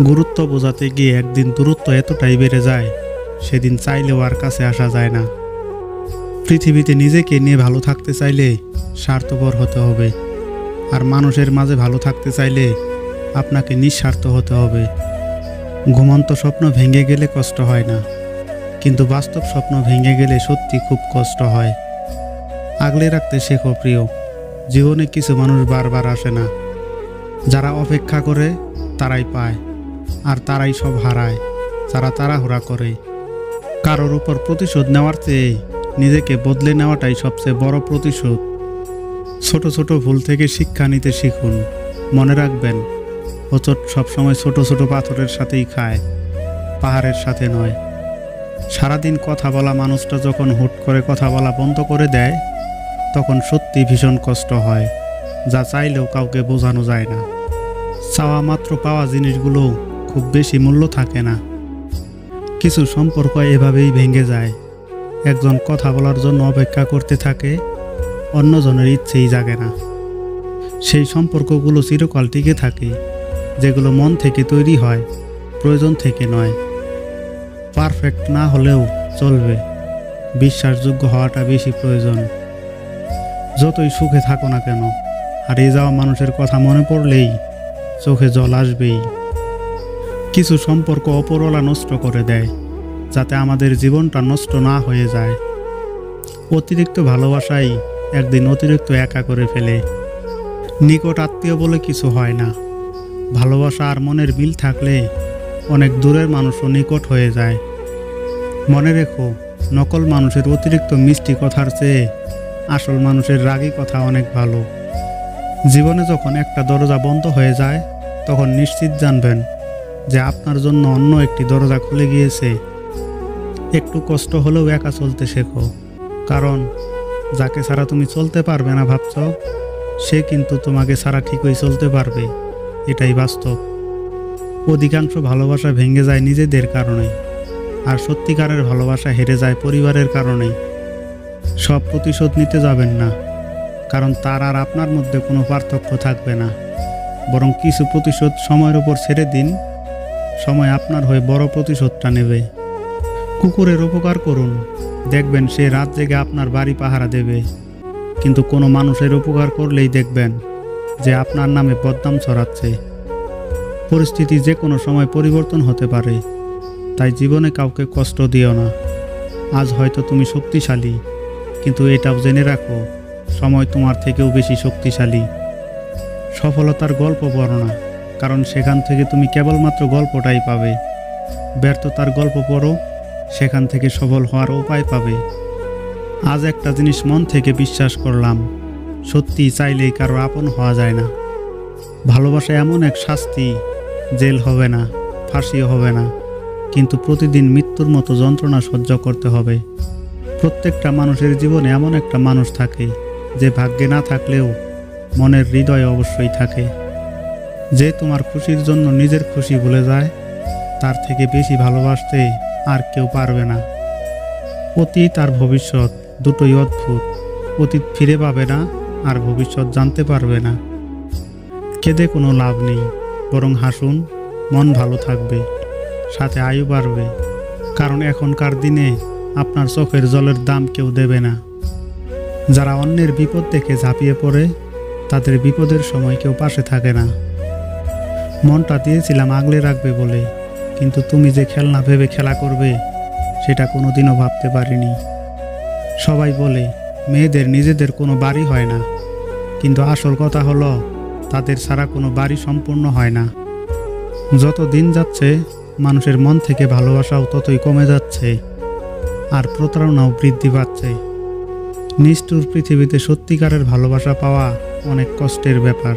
গুরুত্ব বোঝাতে গিয়ে একদিন দূরত্ব এতটাই বেড়ে যায়, সেদিন চাইলেও আর কাছে আসা যায় না। পৃথিবীতে নিজেকে নিয়ে ভালো থাকতে চাইলে স্বার্থপর হতে হবে, আর মানুষের মাঝে ভালো থাকতে চাইলে আপনাকে নিঃস্বার্থ হতে হবে। ঘুমন্ত স্বপ্ন ভেঙে গেলে কষ্ট হয় না, কিন্তু বাস্তব স্বপ্ন ভেঙে গেলে সত্যি খুব কষ্ট হয়। আগলে রাখতে শেখো প্রিয়, জীবনে কিছু মানুষ বারবার আসে না। যারা অপেক্ষা করে তারাই পায়, আর তারাই সব হারায় যারা তাড়াহুড়া করে। কারোর উপর প্রতিশোধ নেওয়ার চেয়ে নিজেকে বদলে নেওয়াটাই সবচেয়ে বড় প্রতিশোধ। ছোট ছোট ভুল থেকে শিক্ষা নিতে শিখুন। মনে রাখবেন, হোঁচট সবসময় ছোট ছোট পাথরের সাথেই খায়, পাহাড়ের সাথে নয়। সারাদিন কথা বলা মানুষটা যখন হুট করে কথা বলা বন্ধ করে দেয়, তখন সত্যি ভীষণ কষ্ট হয়, যা চাইলেও কাউকে বোঝানো যায় না। চাওয়া মাত্র পাওয়া জিনিসগুলো খুব বেশি মূল্য থাকে না। কিছু সম্পর্ক এভাবেই ভেঙে যায়। একজন কথা বলার জন্য অপেক্ষা করতে থাকে, অন্যজনের ইচ্ছেই জাগে না। সেই সম্পর্কগুলো চিরকাল টিকে থাকে, যেগুলো মন থেকে তৈরি হয়, প্রয়োজন থেকে নয়। পারফেক্ট না হলেও চলবে, বিশ্বাসযোগ্য হওয়াটা বেশি প্রয়োজন। যতই সুখে থাকো না কেন, হারিয়ে যাওয়া মানুষের কথা মনে পড়লেই চোখে জল আসবেই। কিছু সম্পর্ক অপরওয়ালা নষ্ট করে দেয়, যাতে আমাদের জীবনটা নষ্ট না হয়ে যায়। অতিরিক্ত ভালোবাসাই একদিন অতিরিক্ত একা করে ফেলে। নিকট আত্মীয় বলে কিছু হয় না। ভালোবাসা আর মনের মিল থাকলে অনেক দূরের মানুষও নিকট হয়ে যায়। মনে রেখো, নকল মানুষের অতিরিক্ত মিষ্টি কথার চেয়ে আসল মানুষের রাগী কথা অনেক ভালো। জীবনে যখন একটা দরজা বন্ধ হয়ে যায়, তখন নিশ্চিত জানবেন যে আপনার জন্য অন্য একটি দরজা খুলে গিয়েছে। একটু কষ্ট হলেও একা চলতে শেখো, কারণ যাকে ছাড়া তুমি চলতে পারবে না ভাবছ, সে কিন্তু তোমাকে ছাড়া ঠিকই চলতে পারবে। এটাই বাস্তব। অধিকাংশ ভালোবাসা ভেঙে যায় নিজেদের কারণে, আর সত্যিকারের ভালোবাসা হেরে যায় পরিবারের কারণে। সব প্রতিশোধ নিতে যাবেন না, কারণ তার আর আপনার মধ্যে কোনো পার্থক্য থাকবে না। বরং কিছু প্রতিশোধ সময়ের উপর ছেড়ে দিন, সময় আপনার হয়ে বড় প্রতিশোধটা নেবে। কুকুরের উপকার করুন, দেখবেন সে রাত জেগে আপনার বাড়ি পাহারা দেবে। কিন্তু কোনো মানুষের উপকার করলেই দেখবেন যে আপনার নামে বদনাম ছড়াচ্ছে। পরিস্থিতি যে কোনো সময় পরিবর্তন হতে পারে, তাই জীবনে কাউকে কষ্ট দিও না। আজ হয়তো তুমি শক্তিশালী, কিন্তু এটাও জেনে রাখো, সময় তোমার থেকেও বেশি শক্তিশালী। সফলতার গল্প পড়ো না, কারণ সেখান থেকে তুমি কেবলমাত্র গল্পটাই পাবে। ব্যর্থতার গল্প পড়ো, সেখান থেকে সফল হওয়ার উপায় পাবে। আজ একটা জিনিস মন থেকে বিশ্বাস করলাম, সত্যি চাইলেই কারো আপন হওয়া যায় না। ভালোবাসা এমন এক শাস্তি, জেল হবে না, ফাঁসিও হবে না, কিন্তু প্রতিদিন মৃত্যুর মতো যন্ত্রণা সহ্য করতে হবে। প্রত্যেকটা মানুষের জীবনে এমন একটা মানুষ থাকে, যে ভাগ্যে না থাকলেও মনের হৃদয়ে অবশ্যই থাকে। যে তোমার খুশির জন্য নিজের খুশি ভুলে যায়, তার থেকে বেশি ভালোবাসতে আর কেউ পারবে না। অতীত আর ভবিষ্যৎ দুটোই অদ্ভুত। অতীত ফিরে পাবে না, আর ভবিষ্যৎ জানতে পারবে না। কেঁদে কোনো লাভ নেই, বরং হাসুন, মন ভালো থাকবে, সাথে আয়ু বাড়বে। কারণ এখনকার দিনে আপনার চোখের জলের দাম কেউ দেবে না। যারা অন্যের বিপদ দেখে ঝাঁপিয়ে পড়ে, তাদের বিপদের সময় কেউ পাশে থাকে না। মনটা দিয়েছিলাম আগলে রাখবে বলে, কিন্তু তুমি যে খেলনা ভেবে খেলা করবে, সেটা কোনোদিনও ভাবতে পারিনি। সবাই বলে মেয়েদের নিজেদের কোনো বাড়ি হয় না, কিন্তু আসল কথা হলো তাদের ছাড়া কোনো বাড়ি সম্পূর্ণ হয় না। যত দিন যাচ্ছে, মানুষের মন থেকে ভালোবাসাও ততই কমে যাচ্ছে, আর প্রতারণাও বৃদ্ধি পাচ্ছে। নিষ্ঠুর পৃথিবীতে সত্যিকারের ভালোবাসা পাওয়া অনেক কষ্টের ব্যাপার।